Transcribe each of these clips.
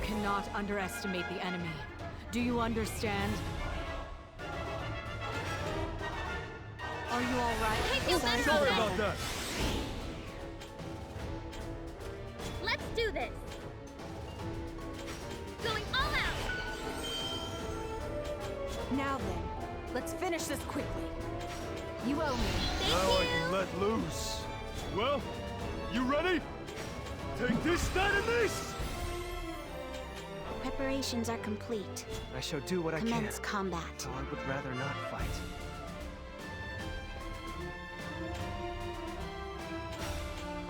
cannot underestimate the enemy. Do you understand? Are you all right? I feel better Sorry already. about that. Let's do this. Going all out. Now then, let's finish this quickly. You owe me. Thank Now I you. can let loose. Well, you ready? Take this, that, and this! Preparations are complete. I shall do what I can. Commence combat. Though I would rather not fight.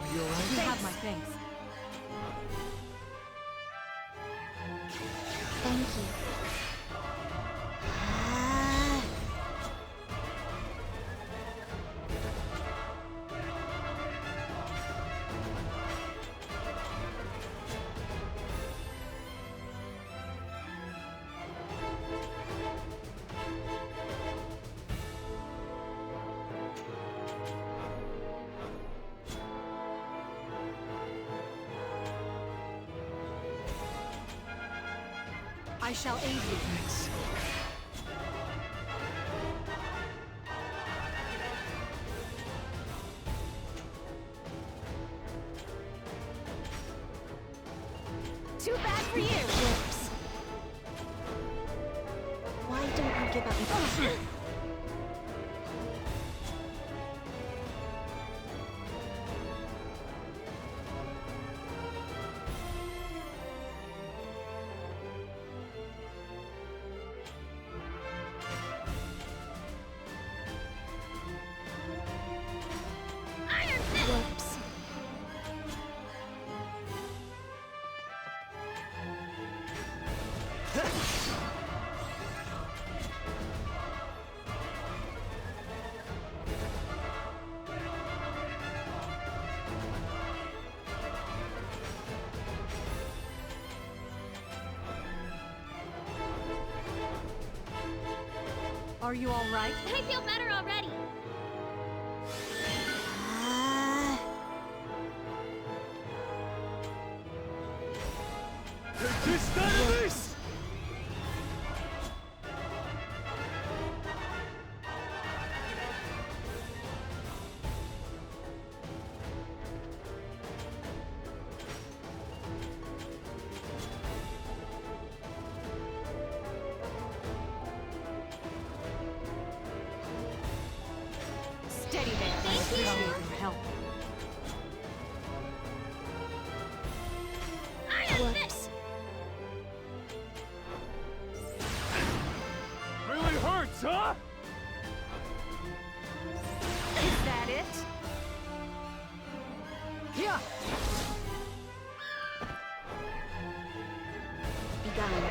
Are you alright? You have my thanks. Thank you. I shall aid you. Thanks. Too bad for you. Whoops. Why don't you give up? Iron Fist. Whoops. Are you all right? I feel better already. Ah. Take this, that, and this! Steady there. I Thank you. appreciate your help. Iron Fist. Whoops. Really hurts, huh? Is that it? Yeah. Begun.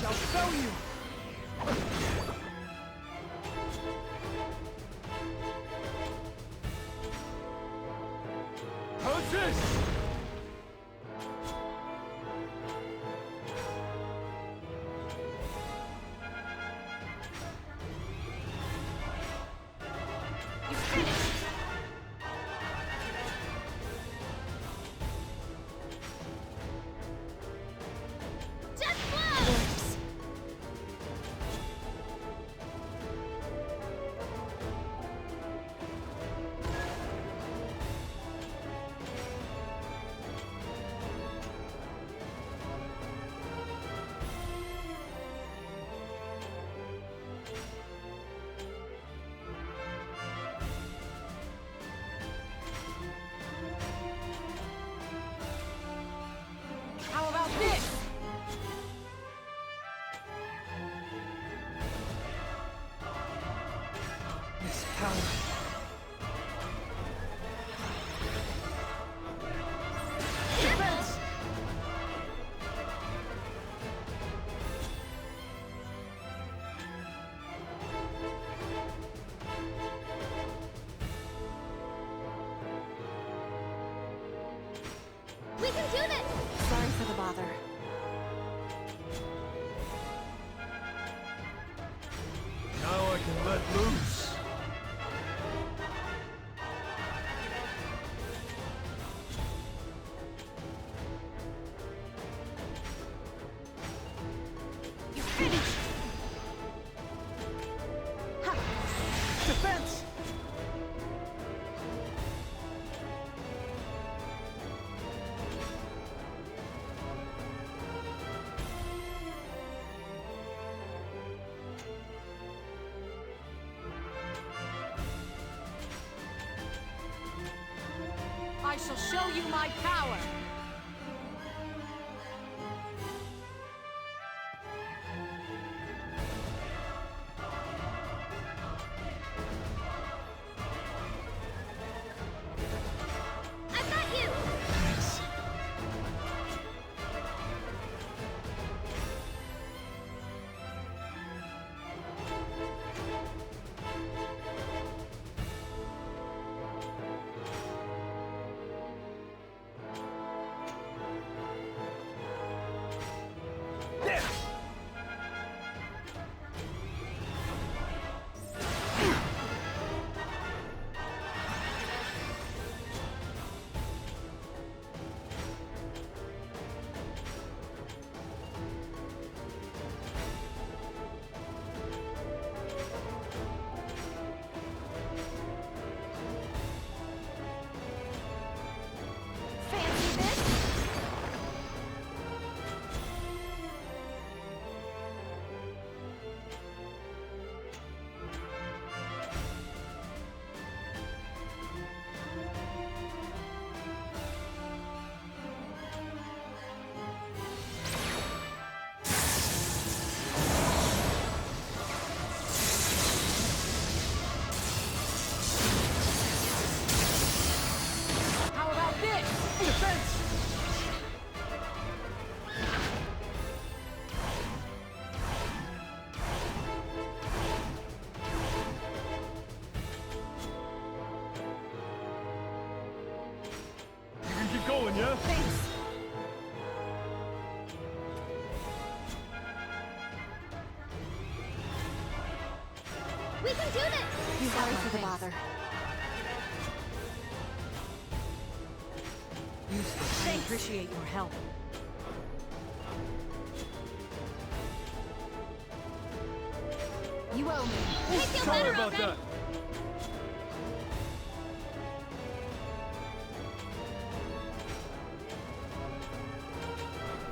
Shall show you! How's this? You finished. Just blow. Whoops. How about this? This power. Defense. We can do this. Sorry for the bother. shall show you my power! I've got you! Thanks. Fancy this? How about this? Defense! You can keep going, yeah? Thanks. We can do this! You sorry for the bother. I appreciate your help. You owe me. I feel Sorry better about already! that.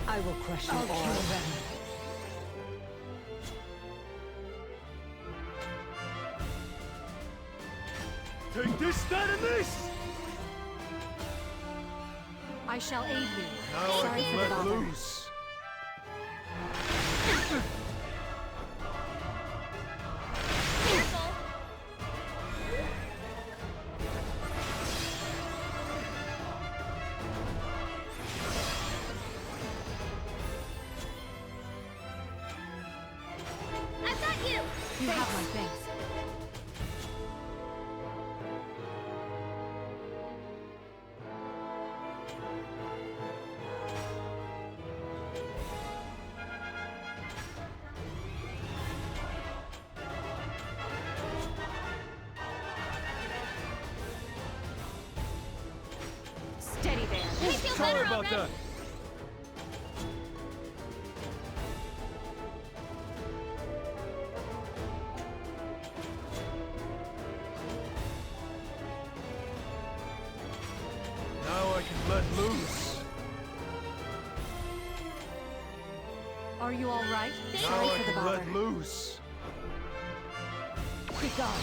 I will crush you all. Take this, that, and this! I shall aid you. Now Sorry I for can the let bother. loose. Careful! I've got you! You have my thanks. Steady there. I feel Sorry better about already! that. Now I can let loose. Are you all right? Now Sorry I for the can let bother. loose. Be gone.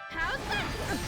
How's that?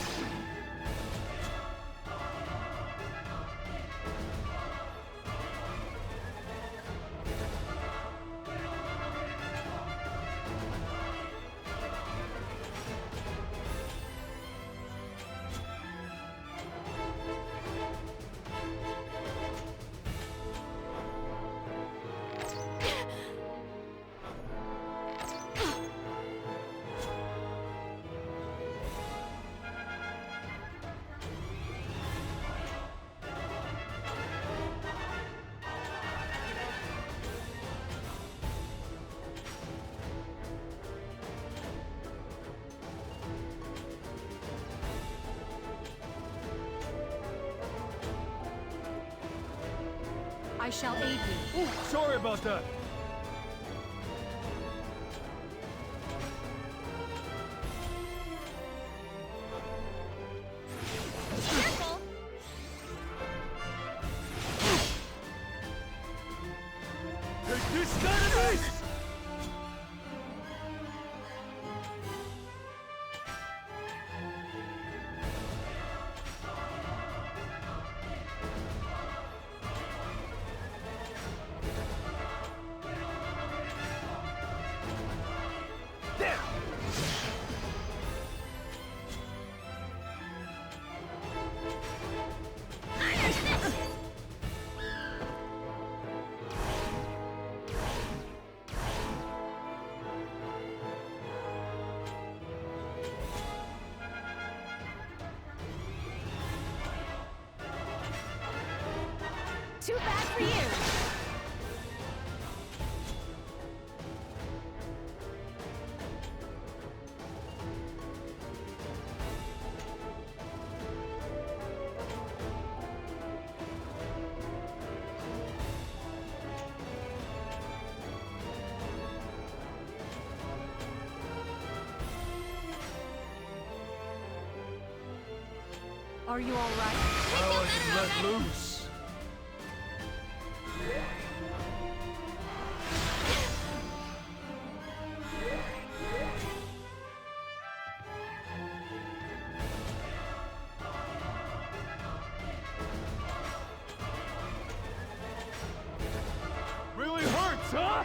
I shall aid you. Ooh, sorry about that. Careful! Take this, that, and this! Too bad for you! Are you alright? I was let loose. Really hurts, huh?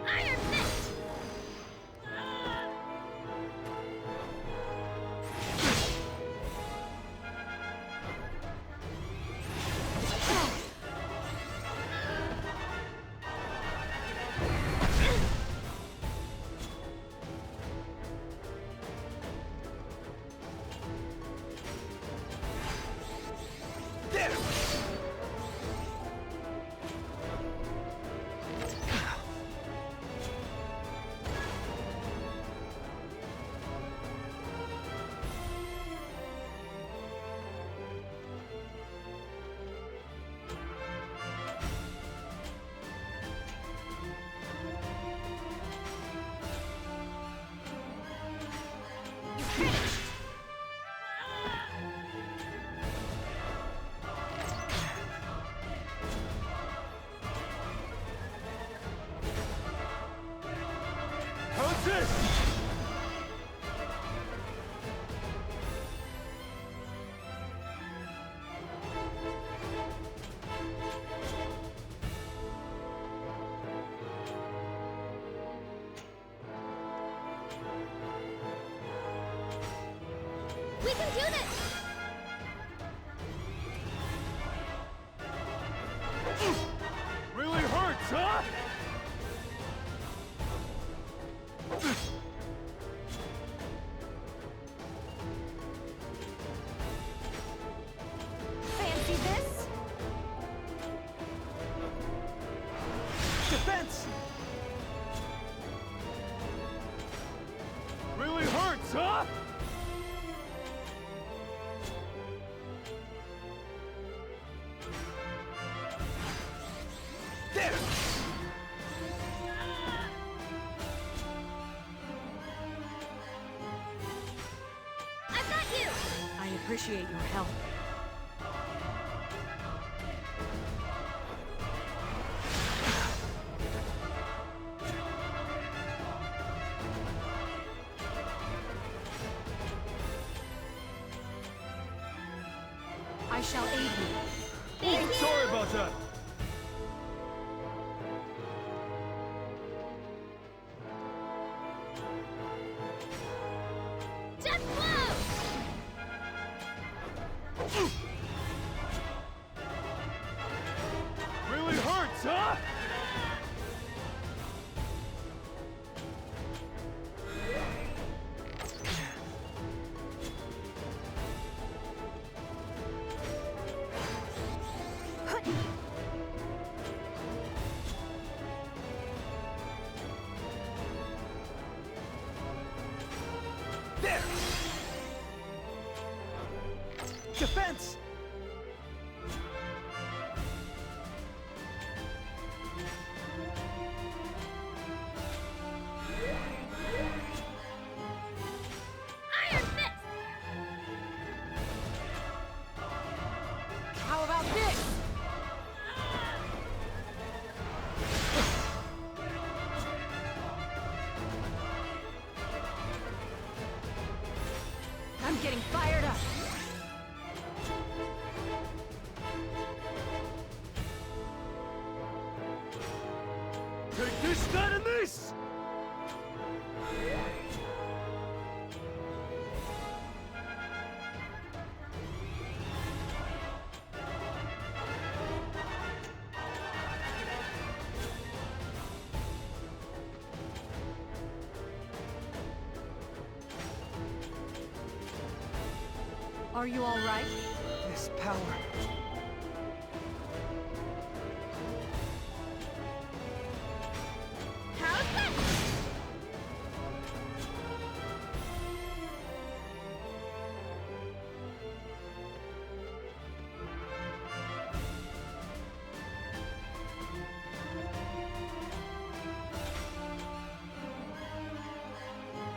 Iron Fist! There! You finished! How's this? We can do this! Really hurts, huh? Fancy this? Defense! Really hurts, huh? There! I've got you! I appreciate your help. I shall aid you. Thank you! Sorry about that. Just blow! Really hurts, huh? There! Defense! Iron Fist! How about this? I'm getting fired up. Take this, that, and this! Are you all right? This power. How's that?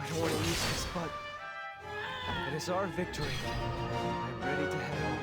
I don't want to lose this, but it is our victory. I'm ready to head home.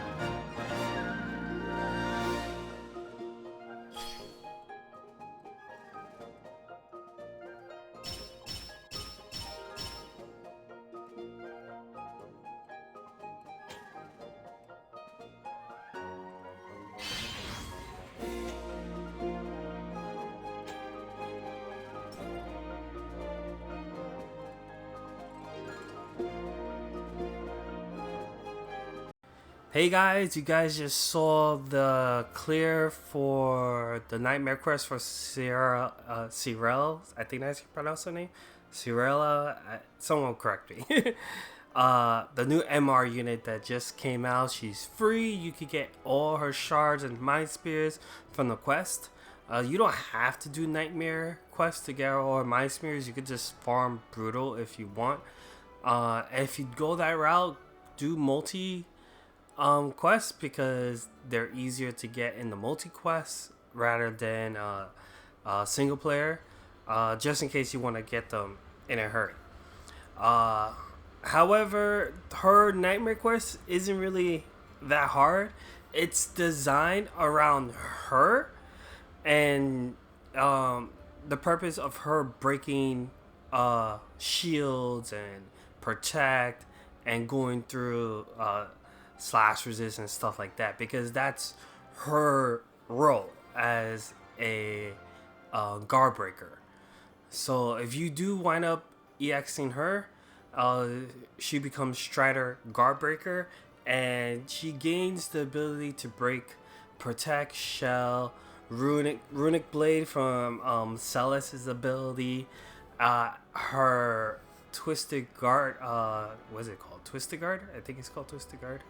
Hey guys, you guys just saw the clear for the Nightmare Quest for Cyrelle. I think that's how you pronounce her name. Cyrelle. Someone will correct me. The new MR unit that just came out. She's free. You could get all her shards and mind spears from the quest. You don't have to do Nightmare Quest to get all her mind spears. You could just farm Brutal if you want. And if you go that route, do multi quests because they're easier to get in the multi quests rather than single player, just in case you want to get them in a hurry. However, her Nightmare Quest isn't really that hard. It's designed around her and the purpose of her breaking shields and protect and going through slash resist and stuff like that, because that's her role as a guard breaker. So if you do wind up EXing her, she becomes Strider guard breaker, and she gains the ability to break protect, shell, runic blade from Celeste's ability, her twisted guard, what is it called, twisted guard, I think it's called twisted guard,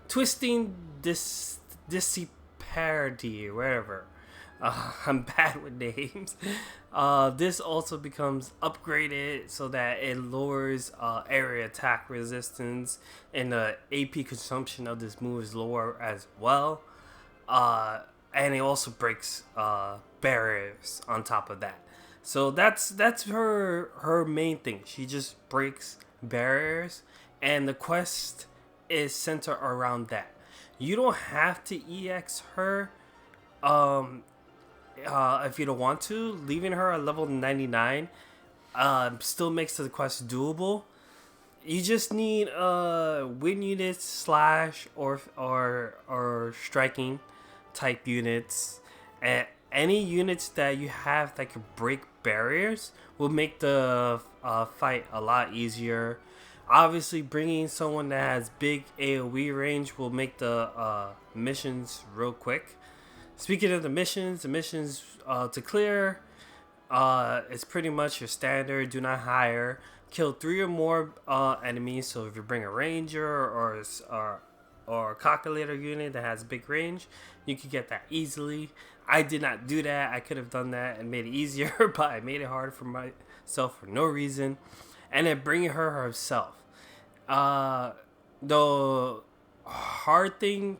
twisting disparity, whatever. I'm bad with names. This also becomes upgraded so that it lowers area attack resistance, and the AP consumption of this move is lower as well. And it also breaks barriers on top of that. So that's her main thing. She just breaks barriers, and the quest is centered around that. You don't have to EX her if you don't want to. Leaving her at level 99 still makes the quest doable. You just need win units slash or striking type units, and any units that you have that can break barriers will make the fight a lot easier. Obviously, bringing someone that has big AoE range will make the missions real quick. Speaking of the missions to clear, it's pretty much your standard. Do not hire. Kill 3 or more enemies. So if you bring a ranger or a calculator unit that has big range, you can get that easily. I did not do that. I could have done that and made it easier, but I made it harder for myself for no reason. And then bringing her herself. The hard thing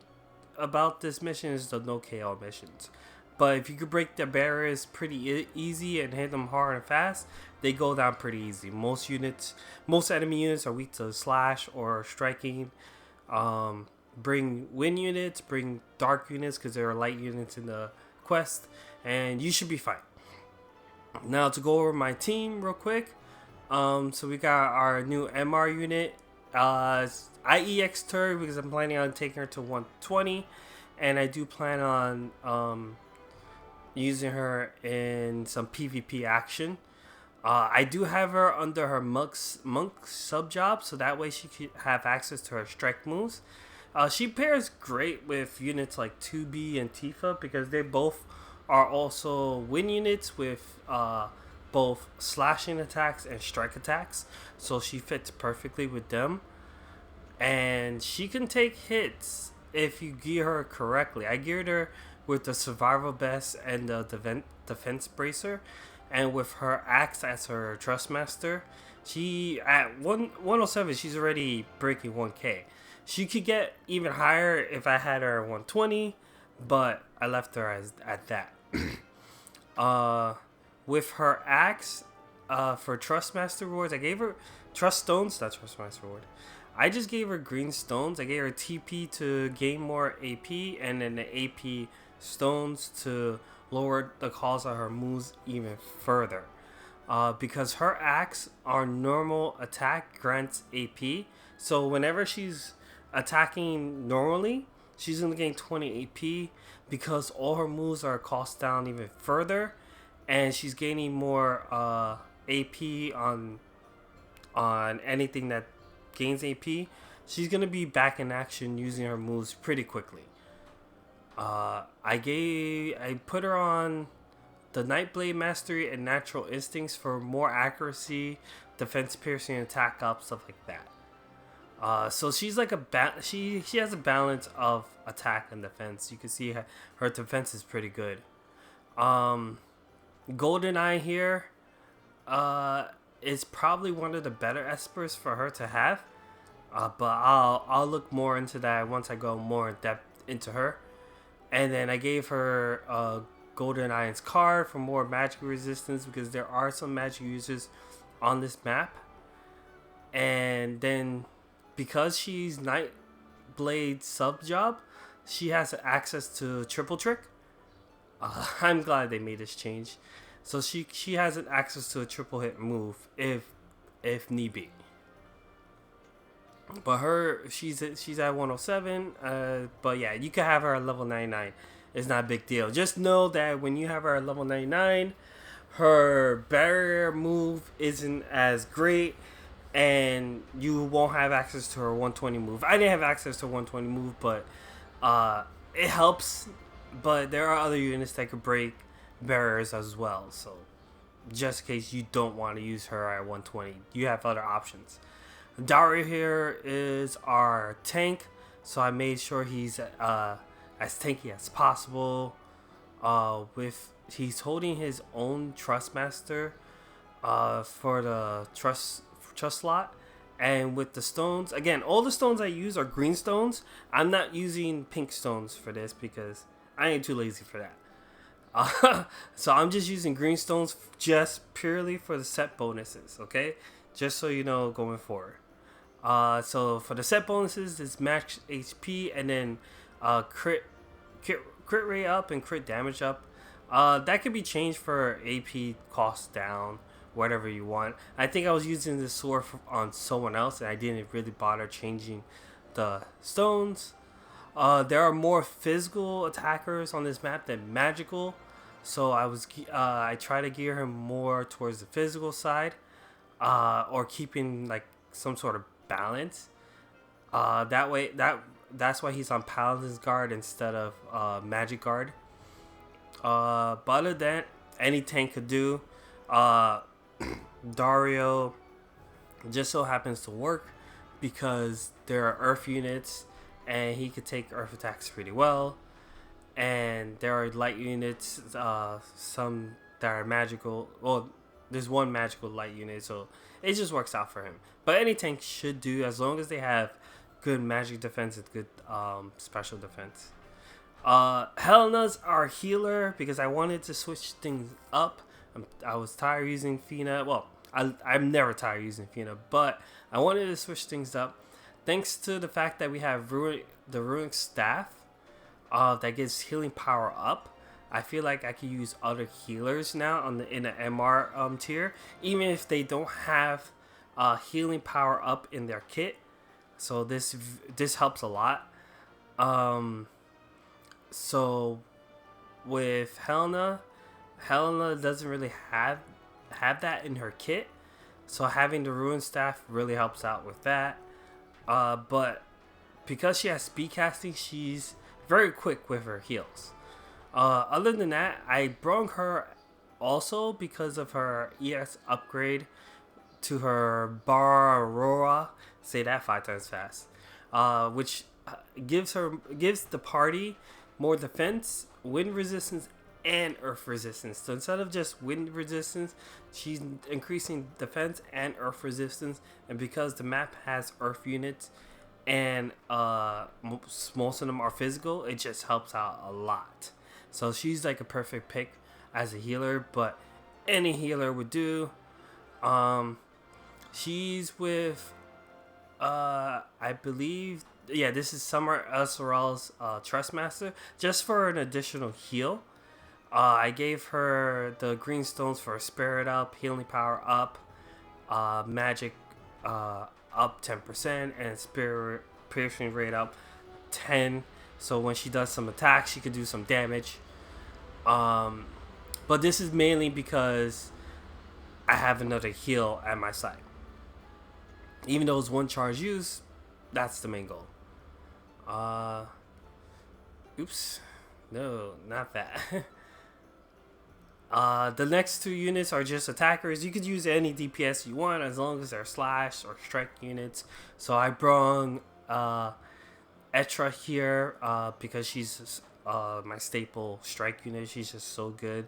about this mission is the no KO missions. But if you could break the barriers pretty easy and hit them hard and fast, they go down pretty easy. Most enemy units are weak to slash or striking. Bring wind units, bring dark units because there are light units in the quest, and you should be fine. Now to go over my team real quick. So we got our new MR unit. I EX'd her because I'm planning on taking her to 120, and I do plan on using her in some PvP action. I do have her under her monk sub job, so that way she could have access to her strike moves. She pairs great with units like 2B and Tifa because they both are also win units with both slashing attacks and strike attacks, so she fits perfectly with them. and she can take hits if you gear her correctly. I geared her with the survival vest and the defense bracer, and with her axe as her trustmaster. She at 107, she's already breaking 1k. She could get even higher if I had her at 120, but I left her at that. With her axe, for Trustmaster rewards, I gave her Trust Stones, not Trustmaster reward. I just gave her green stones. I gave her TP to gain more AP, and then the AP stones to lower the cost of her moves even further. Because her axe, our normal attack grants AP. So whenever she's attacking normally, she's gonna gain 20 AP because all her moves are cost down even further, and she's gaining more AP on anything that gains AP. She's gonna be back in action using her moves pretty quickly. I put her on the Nightblade Mastery and Natural Instincts for more accuracy, defense, piercing, attack up, stuff like that. So she's like she has a balance of attack and defense. You can see her defense is pretty good. GoldenEye here is probably one of the better espers for her to have. But I'll look more into that once I go more in depth into her. And then I gave her GoldenEye's card for more magic resistance because there are some magic users on this map. And then because she's Nightblade sub job, she has access to triple trick. I'm glad they made this change. So she has an access to a triple hit move if need be. But she's at 107. But yeah, you can have her at level 99. It's not a big deal. Just know that when you have her at level 99, her barrier move isn't as great, and you won't have access to her 120 move. I didn't have access to 120 move, but it helps. But there are other units that could break barriers as well. So just in case you don't want to use her at 120, you have other options. Dario here is our tank, so I made sure he's as tanky as possible. He's holding his own Trustmaster for the trust slot, and with the stones, again, all the stones I use are green stones. I'm not using pink stones for this because I ain't too lazy for that. So I'm just using green stones just purely for the set bonuses, okay? Just so you know going forward. So for the set bonuses, it's max HP and then crit rate up and crit damage up. That could be changed for AP cost down, whatever you want. I think I was using this sword on someone else and I didn't really bother changing the stones. There are more physical attackers on this map than magical, so I try to gear him more towards the physical side, or keeping like some sort of balance. That way, that's why he's on Paladin's Guard instead of Magic Guard. But other than that, any tank could do. Dario just so happens to work because there are Earth units, and he could take Earth attacks pretty well. And there are light units, some that are magical. Well, there's one magical light unit, so it just works out for him. But any tank should do as long as they have good magic defense and good special defense. Helena's our healer because I wanted to switch things up. I was tired using Fina. Well, I'm never tired using Fina, but I wanted to switch things up. Thanks to the fact that we have the Runic Staff that gives healing power up, I feel like I can use other healers now in the MR tier, even if they don't have healing power up in their kit. So this helps a lot. So with Helena doesn't really have that in her kit, so having the Ruin Staff really helps out with that. But because she has speed casting, she's very quick with her heals. Other than that, I brought her also because of her EX upgrade to her Bar Aurora. Say that 5 times fast. which gives the party more defense, wind resistance, and earth resistance. So instead of just wind resistance, she's increasing defense and earth resistance. And because the map has earth units and most of them are physical, it just helps out a lot. So she's like a perfect pick as a healer, but any healer would do. She's with I believe, yeah, this is Summer Cyrille's Trustmaster, just for an additional heal. I gave her the green stones for spirit up, healing power up, magic up 10%, and spirit piercing rate up 10. So when she does some attacks, she could do some damage. But this is mainly because I have another heal at my side. Even though it's one charge use, that's the main goal. Oops. No, not that. The next two units are just attackers. You could use any DPS you want as long as they're slash or strike units. So I brung Etra here because she's my staple strike unit. She's just so good.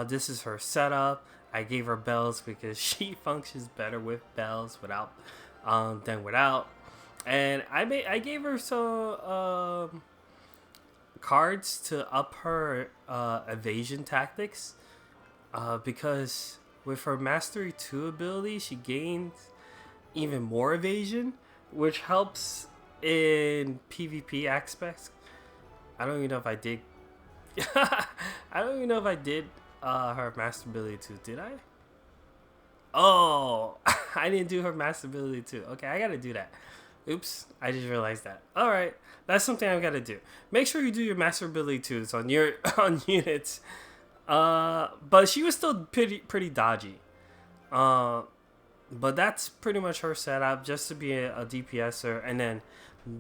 This is her setup. I gave her bells because she functions better with bells without than without. And I gave her some cards to up her evasion tactics, because with her Mastery 2 ability, she gains even more evasion, which helps in PvP aspects. I don't even know if I did. I don't even know if I did her Master ability 2. Did I? Oh, I didn't do her Master ability 2. Okay, I gotta do that. Oops, I just realized that. All right, that's something I've got to do. Make sure you do your Master ability 2s on your on units. But she was still pretty dodgy. But that's pretty much her setup, just to be a DPSer. And then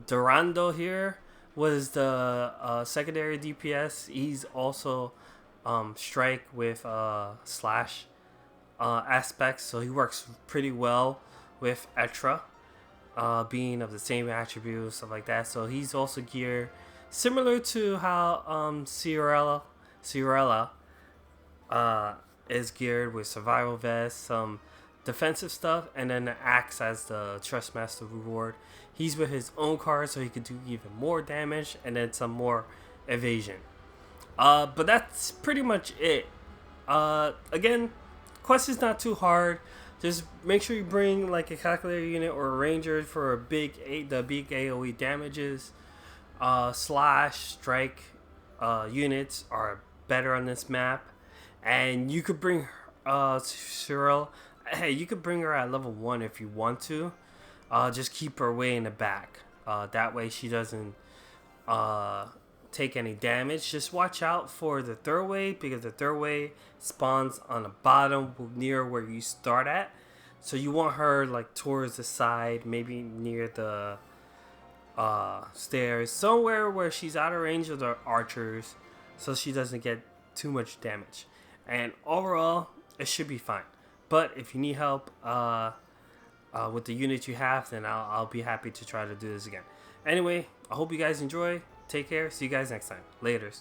Durando here was the secondary DPS. He's also strike with slash aspects, so he works pretty well with Etra, being of the same attribute, stuff like that. So he's also geared similar to how Cyrelle is geared with survival vest, some defensive stuff, and then the axe as the Trustmaster reward. He's with his own card, so he could do even more damage and then some more evasion. But that's pretty much it. Again, quest is not too hard. Just make sure you bring like a calculator unit or a ranger for the big AoE damages. Slash strike units are better on this map, and you could bring Cyrelle. Hey, you could bring her at level 1 if you want to. Just keep her way in the back. That way she doesn't take any damage. Just watch out for the third wave, because the third wave spawns on the bottom near where you start at. So you want her like towards the side, maybe near the stairs, somewhere where she's out of range of the archers, so she doesn't get too much damage. And overall, it should be fine. But if you need help with the unit you have, then I'll be happy to try to do this again. Anyway, I hope you guys enjoy. Take care. See you guys next time. Laters.